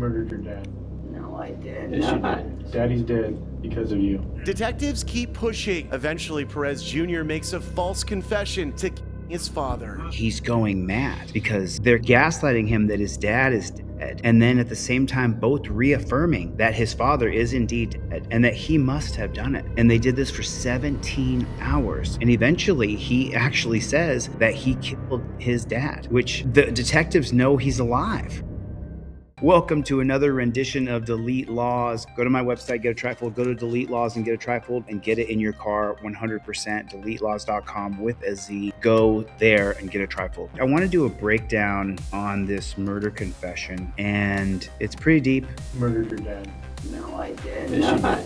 murdered your dad. No, I did Yes, you not. did. Daddy's dead because of you. Detectives keep pushing. Eventually, Perez Jr. makes a false confession to his father. He's going mad because they're gaslighting him that his dad is dead, and then at the same time both reaffirming that his father is indeed dead and that he must have done it. And they did this for 17 hours. And eventually he actually says that he killed his dad, which the detectives know he's alive. Welcome to another rendition of Delete Lawz. Go to my website, get a trifold, go to Delete Lawz and get a trifold and get it in your car 100%, DeleteLawz.com with a Z. Go there and get a trifold. I want to do a breakdown on this murder confession, and it's pretty deep. Murdered your dad. No, I did Yes, not.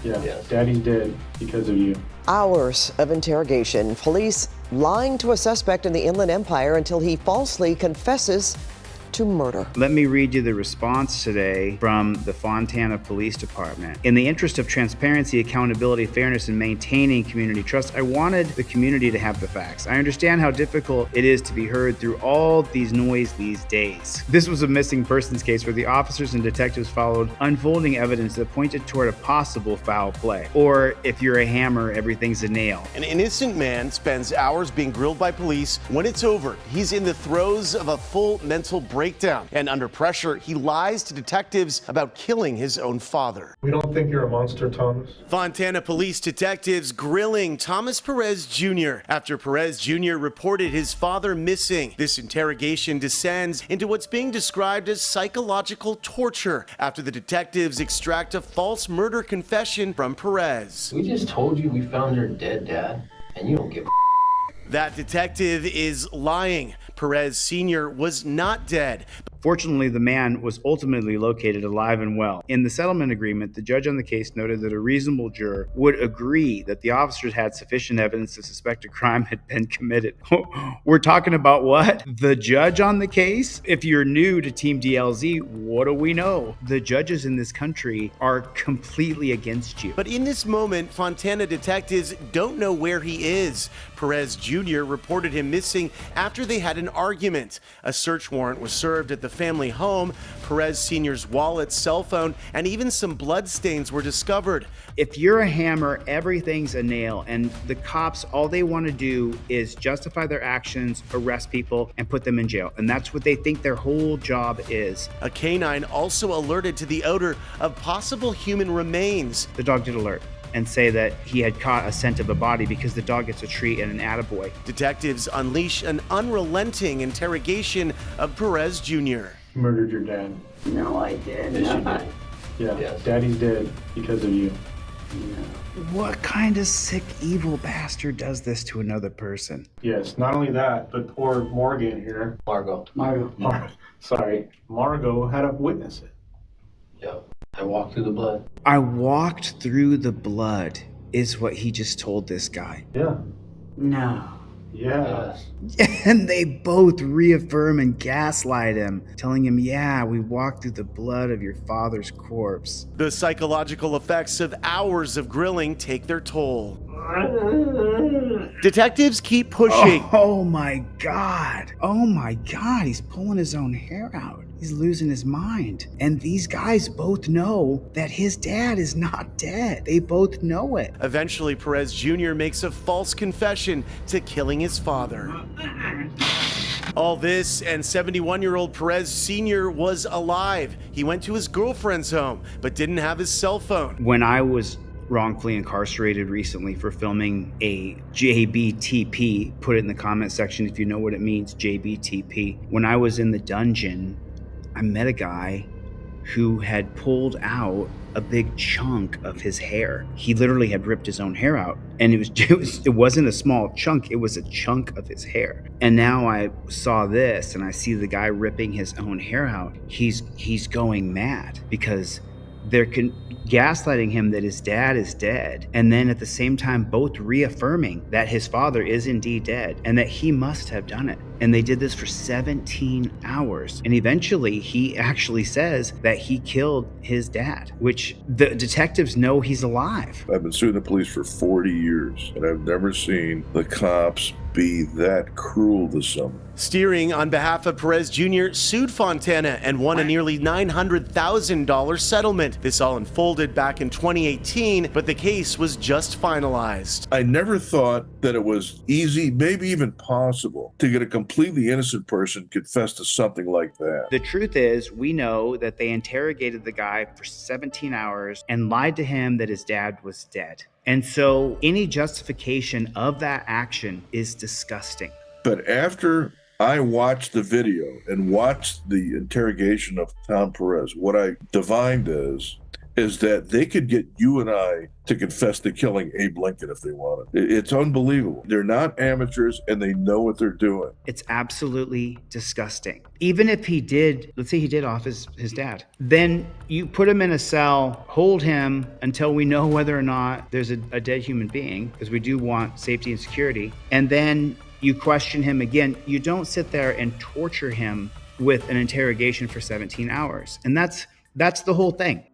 you did. Yeah, Daddy's dead because of you. Hours of interrogation. Police lying to a suspect in the Inland Empire until he falsely confesses to murder. Let me read you the response today from the Fontana Police Department. In the interest of transparency, accountability, fairness, and maintaining community trust, I wanted the community to have the facts. I understand how difficult it is to be heard through all these noise these days. This was a missing persons case where the officers and detectives followed unfolding evidence that pointed toward a possible foul play. Or if you're a hammer, everything's a nail. An innocent man spends hours being grilled by police. When it's over, he's in the throes of a full mental breakdown. And under pressure, he lies to detectives about killing his own father. We don't think you're a monster, Thomas. Fontana police detectives grilling Thomas Perez Jr. after Perez Jr. reported his father missing. This interrogation descends into what's being described as psychological torture after the detectives extract a false murder confession from Perez. We just told you we found your dead dad, and you don't give a. That detective is lying. Perez Sr. was not dead. Fortunately, the man was ultimately located alive and well. In the settlement agreement, the judge on the case noted that a reasonable juror would agree that the officers had sufficient evidence to suspect a crime had been committed. We're talking about what? The judge on the case? If you're new to Team DLZ, what do we know? The judges in this country are completely against you. But in this moment, Fontana detectives don't know where he is. Perez Jr. reported him missing after they had an argument. A search warrant was served at the family home. Perez Sr.'s wallet, cell phone, and even some blood stains were discovered. If you're a hammer, everything's a nail, and the cops, all they want to do is justify their actions, arrest people, and put them in jail. And that's what they think their whole job is. A canine also alerted to the odor of possible human remains. The dog did alert and say that he had caught a scent of a body because the dog gets a treat and an attaboy. Detectives unleash an unrelenting interrogation of Perez Jr. Murdered your dad. No, I did Yes, you not. did. Yeah, Yes. Daddy's dead because of you. What kind of sick, evil bastard does this to another person? Yes, not only that, but poor Morgan here. Margot. Margot had to witness it. Yep. I walked through the blood. I walked through the blood, is what he just told this guy. Yeah. No. Yeah. Yes. And they both reaffirm and gaslight him, telling him, yeah, we walked through the blood of your father's corpse. The psychological effects of hours of grilling take their toll. Detectives keep pushing. Oh my God. Oh my God. He's pulling his own hair out. He's losing his mind. And these guys both know that his dad is not dead. They both know it. Eventually, Perez Jr. makes a false confession to killing his father. All this, and 71-year-old Perez Sr. was alive. He went to his girlfriend's home, but didn't have his cell phone. When I was wrongfully incarcerated recently for filming a JBTP, put it in the comment section if you know what it means, JBTP. When I was in the dungeon, I met a guy who had pulled out a big chunk of his hair. He literally had ripped his own hair out, and it wasn't a small chunk, it was a chunk of his hair. And now I saw this and I see the guy ripping his own hair out. He's going mad because they're gaslighting him that his dad is dead, and then at the same time both reaffirming that his father is indeed dead and that he must have done it. And they did this for 17 hours. And eventually he actually says that he killed his dad, which the detectives know he's alive. I've been suing the police for 40 years, and I've never seen the cops be that cruel to someone. Steering, on behalf of Perez Jr., sued Fontana and won a nearly $900,000 settlement. This all unfolded back in 2018, but the case was just finalized. I never thought that it was easy, maybe even possible, to get a completely innocent person confess to something like that. The truth is, we know that they interrogated the guy for 17 hours and lied to him that his dad was dead. And so any justification of that action is disgusting. But after I watched the video and watched the interrogation of Tom Perez, what I divined is that they could get you and I to confess to killing Abe Lincoln if they wanted. It's unbelievable. They're not amateurs and they know what they're doing. It's absolutely disgusting. Even if he did, let's say he did off his dad, then you put him in a cell, hold him until we know whether or not there's a dead human being, because we do want safety and security, and then you question him again. You don't sit there and torture him with an interrogation for 17 hours. And that's the whole thing.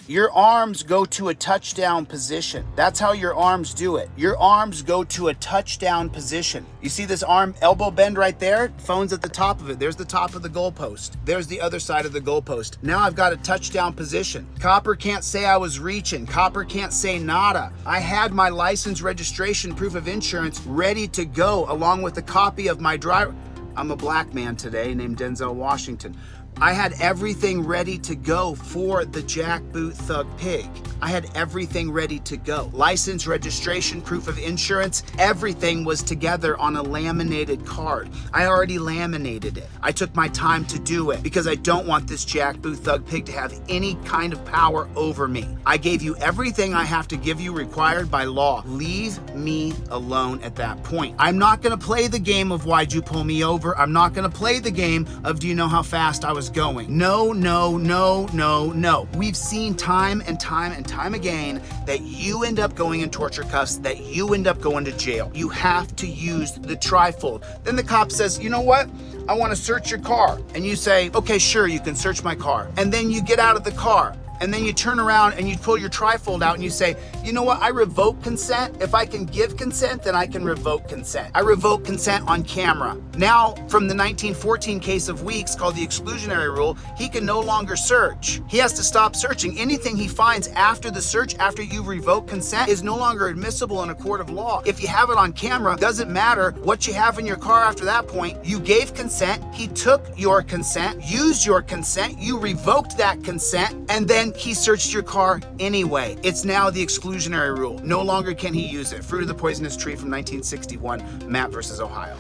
Your arms go to a touchdown position. That's how your arms do it. Your arms go to a touchdown position. You see this arm elbow bend right there? Phone's at the top of it. There's the top of the goalpost. There's the other side of the goalpost. Now I've got a touchdown position. Copper can't say I was reaching. Copper can't say nada. I had my license, registration, proof of insurance ready to go along with a copy of my driver. I'm a black man today named Denzel Washington. I had everything ready to go for the jackboot thug pig. I had everything ready to go. License, registration, proof of insurance, everything was together on a laminated card. I already laminated it. I took my time to do it because I don't want this jackboot thug pig to have any kind of power over me. I gave you everything I have to give you required by law. Leave me alone at that point. I'm not gonna play the game of why'd you pull me over. I'm not gonna play the game of do you know how fast I was going. No, no, no, no, no. We've seen time and time and time again that you end up going in torture cuffs, that you end up going to jail. You have to use the trifold. Then the cop says, you know what? I want to search your car. And you say, okay, sure, you can search my car. And then you get out of the car. And then you turn around and you pull your trifold out and you say, you know what, I revoke consent. If I can give consent, then I can revoke consent. I revoke consent on camera. Now, from the 1914 case of Weeks called the exclusionary rule, he can no longer search. He has to stop searching. Anything he finds after the search, after you revoke consent, is no longer admissible in a court of law. If you have it on camera, doesn't matter what you have in your car after that point. You gave consent, he took your consent, used your consent, you revoked that consent, and then he searched your car anyway. It's now the exclusionary rule. No longer can he use it. Fruit of the Poisonous Tree from 1961, Mapp versus Ohio.